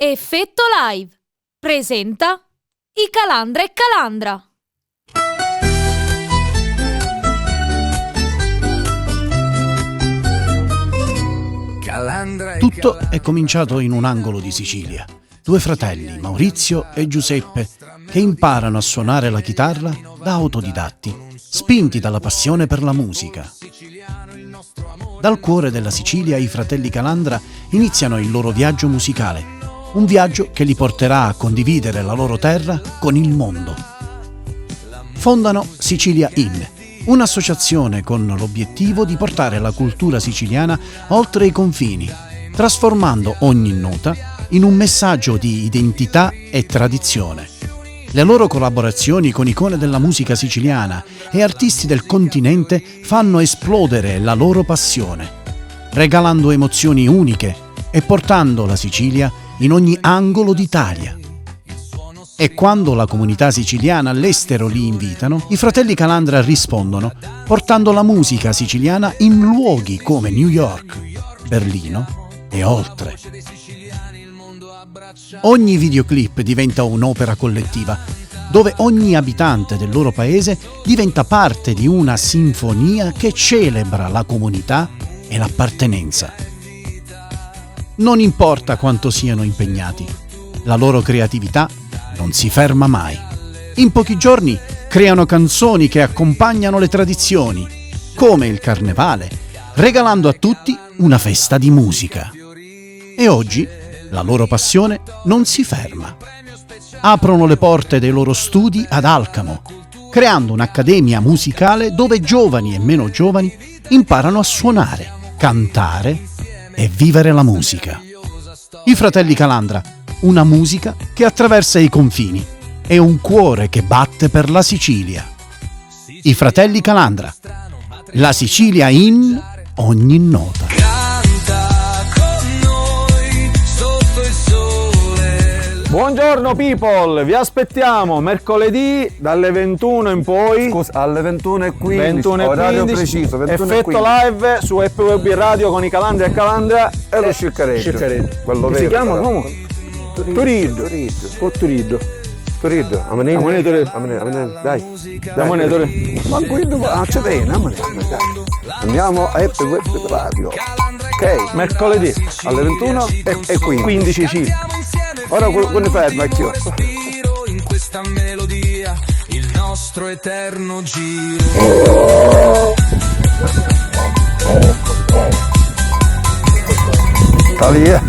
Effetto Live presenta I Calandra e Calandra. Tutto è cominciato in un angolo di Sicilia. Due fratelli, Maurizio e Giuseppe, che imparano a suonare la chitarra da autodidatti, spinti dalla passione per la musica. Dal cuore della Sicilia i fratelli Calandra iniziano il loro viaggio musicale, un viaggio che li porterà a condividere la loro terra con il mondo. Fondano Sicilia In, un'associazione con l'obiettivo di portare la cultura siciliana oltre i confini, trasformando ogni nota in un messaggio di identità e tradizione. Le loro collaborazioni con icone della musica siciliana e artisti del continente fanno esplodere la loro passione, regalando emozioni uniche e portando la Sicilia in ogni angolo d'Italia. E quando la comunità siciliana all'estero li invitano, i fratelli Calandra rispondono portando la musica siciliana in luoghi come New York, Berlino e oltre. Ogni videoclip diventa un'opera collettiva, dove ogni abitante del loro paese diventa parte di una sinfonia che celebra la comunità e l'appartenenza. Non importa quanto siano impegnati, la loro creatività non si ferma mai. In pochi giorni creano canzoni che accompagnano le tradizioni, come il carnevale, regalando a tutti una festa di musica. E oggi la loro passione non si ferma. Aprono le porte dei loro studi ad Alcamo, creando un'accademia musicale dove giovani e meno giovani imparano a suonare, cantare e vivere la musica. I fratelli Calandra, una musica che attraversa i confini e un cuore che batte per la Sicilia. I fratelli Calandra, la Sicilia in ogni nota. Buongiorno people, vi aspettiamo mercoledì dalle 21 in poi. Scusa, alle 21:15, 21:15, orario preciso, 21:15. Effetto live su FWB Radio con i Calandra e Calandra e lo Circareggio. Quello si vero, chiama però. come? Turiddo. Turiddo, Amane, dai. Ma qui c'è bene, dai. Andiamo a FWB Radio. Ok, mercoledì alle 21 e 15 circa. Ora ne ferma anch'io. In questa melodia, il nostro eterno giro. Sta via.